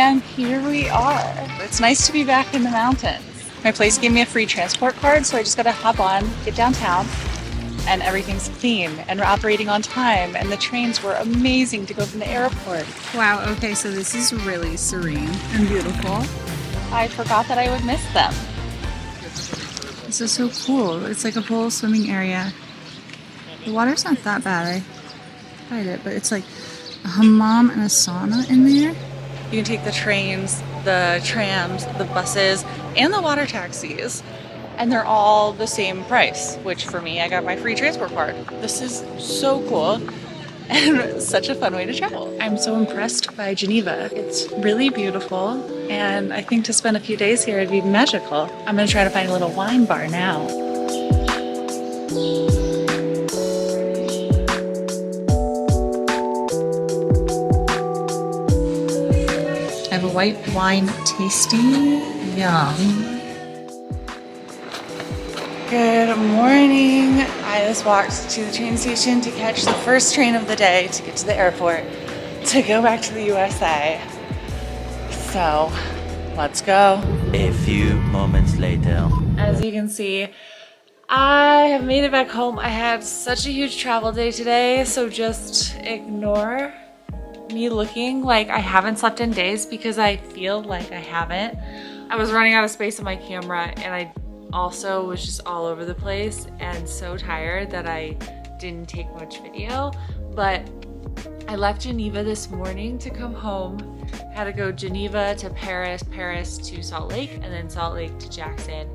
And here we are. It's nice to be back in the mountains. My place gave me a free transport card, so I just gotta hop on, get downtown, and everything's clean and we're operating on time, and the trains were amazing to go from the airport. Wow, okay, so this is really serene and beautiful. I forgot that I would miss them. This is so cool. It's like a full swimming area. The water's not that bad. I tried it, but it's like a hammam and a sauna in there. You can take the trains, the trams, the buses, and the water taxis, and they're all the same price, which for me, I got my free transport card. This is so cool and such a fun way to travel. I'm so impressed by Geneva. It's really beautiful, and I think to spend a few days here it'd be magical. I'm gonna try to find a little wine bar now. I have a white wine tasting. Yum. Good morning. I just walked to the train station to catch the first train of the day to get to the airport to go back to the USA. So let's go. A few moments later. As you can see, I have made it back home. I had such a huge travel day today, so just ignore me looking like I haven't slept in days, because I feel like I haven't. I was running out of space on my camera, and I also was just all over the place and so tired that I didn't take much video. But I left Geneva this morning to come home. Had to go Geneva to Paris, Paris to Salt Lake, and then Salt Lake to Jackson.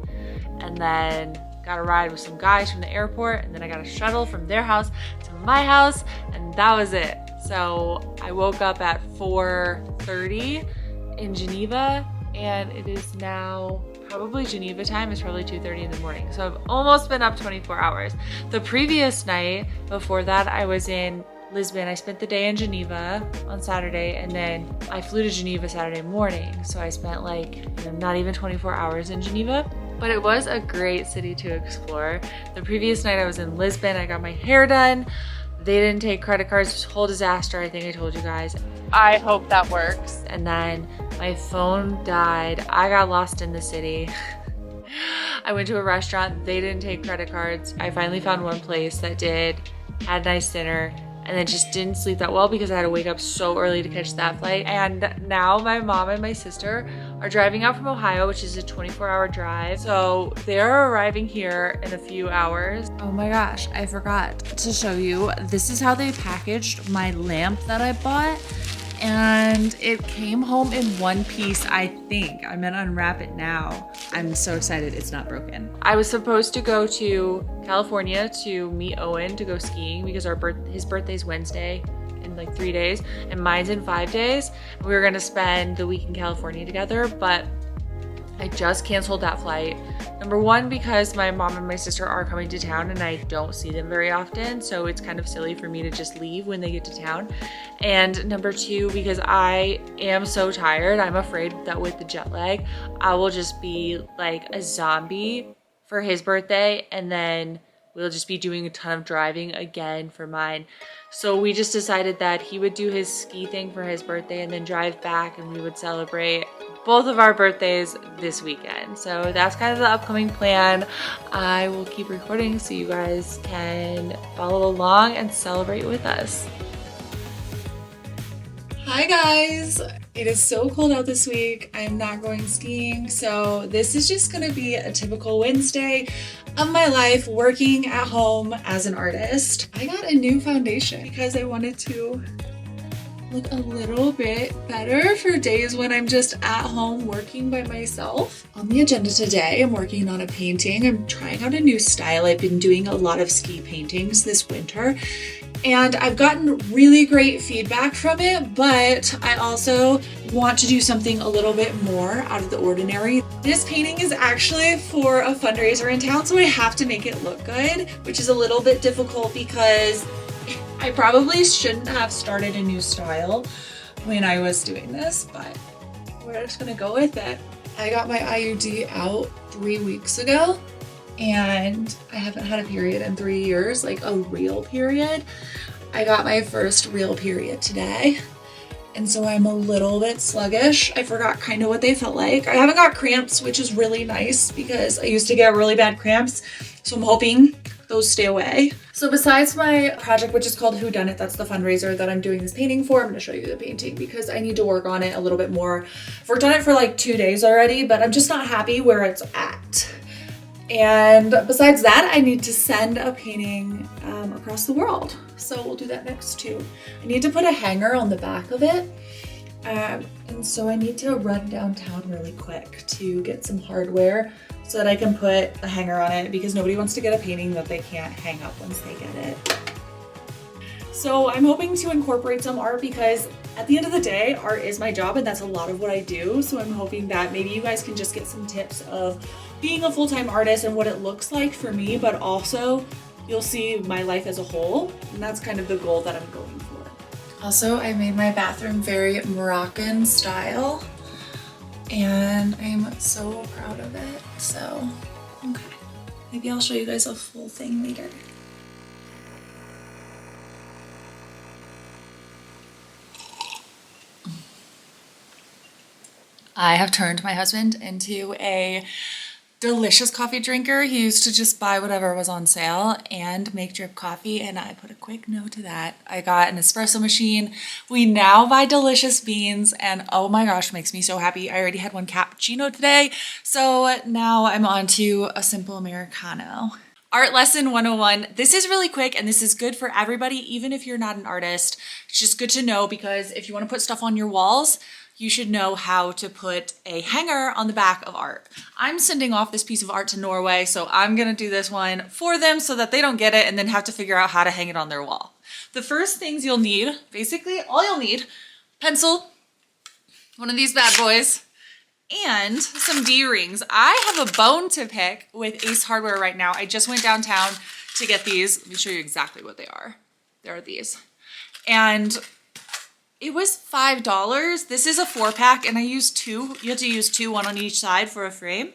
And then got a ride with some guys from the airport, and then I got a shuttle from their house to my house, and that was it. So I woke up at 4:30 in Geneva, and it is now probably Geneva time. It's probably 2:30 in the morning. So I've almost been up 24 hours. The previous night before that, I was in Lisbon. I spent the day in Geneva on Saturday, and then I flew to Geneva Saturday morning. So I spent not even 24 hours in Geneva, but it was a great city to explore. The previous night I was in Lisbon. I got my hair done. They didn't take credit cards. This whole disaster, I think I told you guys. I hope that works. And then my phone died. I got lost in the city. I went to a restaurant. They didn't take credit cards. I finally found one place that did, had a nice dinner, and then just didn't sleep that well because I had to wake up so early to catch that flight. And now my mom and my sister are driving out from Ohio, which is a 24-hour drive. So they're arriving here in a few hours. Oh my gosh, I forgot to show you. This is how they packaged my lamp that I bought. And it came home in one piece, I think. I'm gonna unwrap it now. I'm so excited it's not broken. I was supposed to go to California to meet Owen to go skiing because his birthday's Wednesday in 3 days, and mine's in 5 days. We were gonna spend the week in California together, but I just canceled that flight. Number one, because my mom and my sister are coming to town and I don't see them very often, so it's kind of silly for me to just leave when they get to town. And number two, because I am so tired, I'm afraid that with the jet lag, I will just be like a zombie for his birthday, and then we'll just be doing a ton of driving again for mine. So we just decided that he would do his ski thing for his birthday and then drive back, and we would celebrate both of our birthdays this weekend. So that's kind of the upcoming plan. I will keep recording so you guys can follow along and celebrate with us. Hi guys! It is so cold out this week. I'm not going skiing, so this is just gonna be a typical Wednesday of my life working at home as an artist. I got a new foundation because I wanted to look a little bit better for days when I'm just at home working by myself. On the agenda today, I'm working on a painting. I'm trying out a new style. I've been doing a lot of ski paintings this winter, and I've gotten really great feedback from it, but I also want to do something a little bit more out of the ordinary. This painting is actually for a fundraiser in town, so I have to make it look good, which is a little bit difficult because I probably shouldn't have started a new style when I was doing this, but we're just gonna go with it. I got my IUD out 3 weeks ago, and I haven't had a period in 3 years, like a real period. I got my first real period today, and so I'm a little bit sluggish. I forgot kind of what they felt like. I haven't got cramps, which is really nice because I used to get really bad cramps. So I'm hoping those stay away. So besides my project, which is called Who Done It, that's the fundraiser that I'm doing this painting for. I'm gonna show you the painting because I need to work on it a little bit more. I've worked on it for like 2 days already, but I'm just not happy where it's at. And besides that, I need to send a painting across the world. So we'll do that next too. I need to put a hanger on the back of it. And so I need to run downtown really quick to get some hardware so that I can put a hanger on it because nobody wants to get a painting that they can't hang up once they get it. So I'm hoping to incorporate some art because at the end of the day, art is my job and that's a lot of what I do. So I'm hoping that maybe you guys can just get some tips of being a full-time artist and what it looks like for me, but also you'll see my life as a whole. And that's kind of the goal that I'm going for. Also, I made my bathroom very Moroccan style and I'm so proud of it. So, okay. Maybe I'll show you guys a full thing later. I have turned my husband into a delicious coffee drinker. He used to just buy whatever was on sale and make drip coffee, and I put a quick no to that. I got an espresso machine. We now buy delicious beans, and oh my gosh, makes me so happy. I already had one cappuccino today, so now I'm on to a simple Americano. Art lesson 101. This is really quick and this is good for everybody, even if you're not an artist. It's just good to know because if you want to put stuff on your walls, you should know how to put a hanger on the back of art. I'm sending off this piece of art to Norway, so I'm gonna do this one for them so that they don't get it and then have to figure out how to hang it on their wall. The first things you'll need, basically all you'll need, pencil, one of these bad boys, and some D-rings. I have a bone to pick with Ace Hardware right now. I just went downtown to get these. Let me show you exactly what they are. There are these. And it was $5. This is a 4-pack and I used 2. You have to use 2, one on each side for a frame.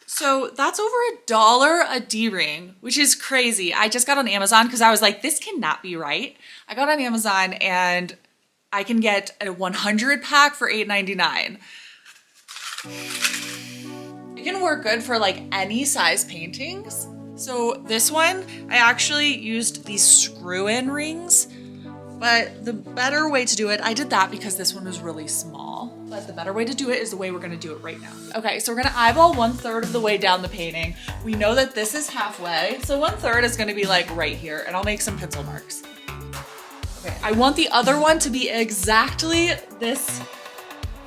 So that's over $1 a D-ring, which is crazy. I just got on Amazon because I was like, this cannot be right. I got on Amazon and I can get a 100 pack for $8.99. It can work good for like any size paintings. So this one, I actually used these screw-in rings, but the better way to do it, I did that because this one was really small, but the better way to do it is the way we're gonna do it right now. Okay, so we're gonna eyeball 1/3 of the way down the painting. We know that this is halfway, so 1/3 is gonna be like right here, and I'll make some pencil marks. Okay, I want the other one to be exactly this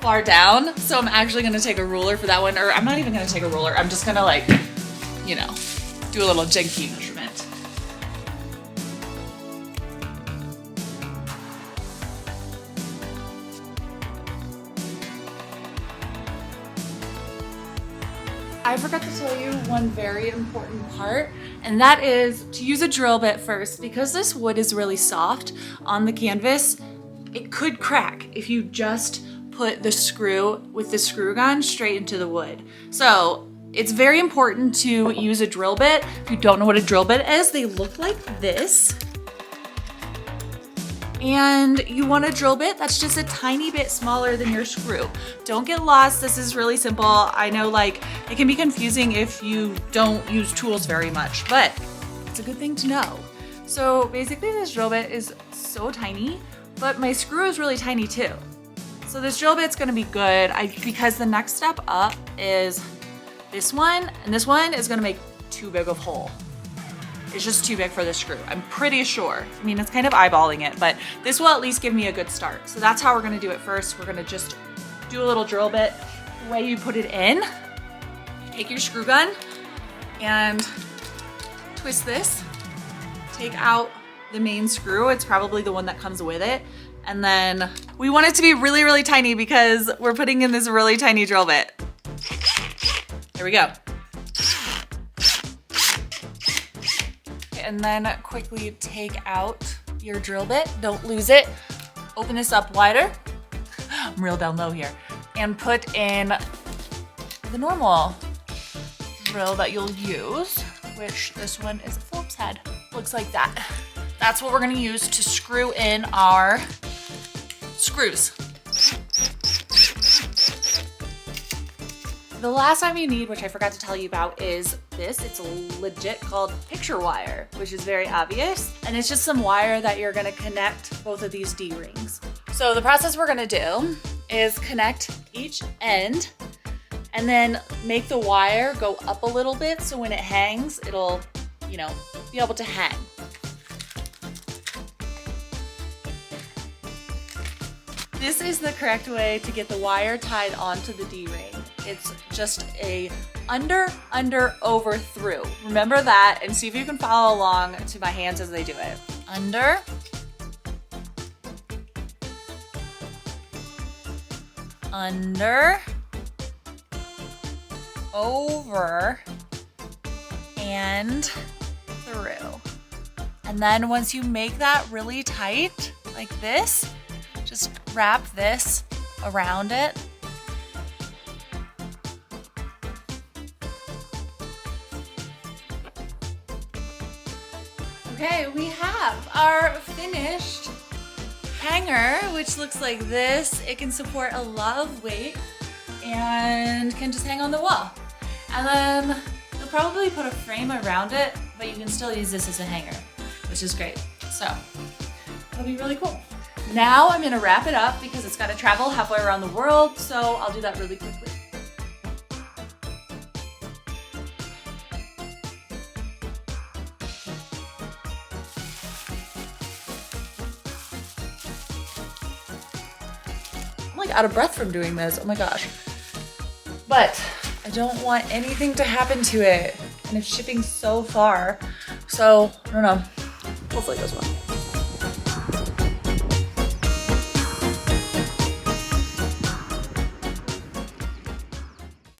far down, so I'm actually gonna take a ruler for that one, or I'm not even gonna take a ruler, I'm just gonna like, you know, do a little janky measurement. I forgot to tell you one very important part, and that is to use a drill bit first. Because this wood is really soft on the canvas, it could crack if you just put the screw with the screw gun straight into the wood. So it's very important to use a drill bit. If you don't know what a drill bit is, they look like this. And you want a drill bit that's just a tiny bit smaller than your screw. Don't get lost, this is really simple. I know like it can be confusing if you don't use tools very much, but it's a good thing to know. So basically this drill bit is so tiny, but my screw is really tiny too. So this drill bit's gonna be good because the next step up is this one, and this one is gonna make too big of a hole. It's just too big for the screw, I'm pretty sure. I mean, it's kind of eyeballing it, but this will at least give me a good start. So that's how we're gonna do it first. We're gonna just do a little drill bit. The way you put it in, take your screw gun and twist this. Take out the main screw. It's probably the one that comes with it. And then we want it to be really, really tiny because we're putting in this really tiny drill bit. There we go. And then quickly take out your drill bit. Don't lose it. Open this up wider. I'm real down low here. And put in the normal drill that you'll use, which this one is a Phillips head. Looks like that. That's what we're gonna use to screw in our screws. The last item you need, which I forgot to tell you about, is this. It's legit called picture wire, which is very obvious. And it's just some wire that you're gonna connect both of these D-rings. So the process we're gonna do is connect each end and then make the wire go up a little bit so when it hangs, it'll, you know, be able to hang. This is the correct way to get the wire tied onto the D-ring. It's just a under, over, through. Remember that and see if you can follow along to my hands as they do it. Under, under, over, and through. And then once you make that really tight, like this, just wrap this around it. Okay, we have our finished hanger, which looks like this. It can support a lot of weight and can just hang on the wall. And then you'll probably put a frame around it, but you can still use this as a hanger, which is great. So it'll be really cool. Now I'm gonna wrap it up because it's gotta travel halfway around the world, so I'll do that really quickly. I'm like out of breath from doing this, oh my gosh. But I don't want anything to happen to it, and it's shipping so far, so I don't know, hopefully it goes well.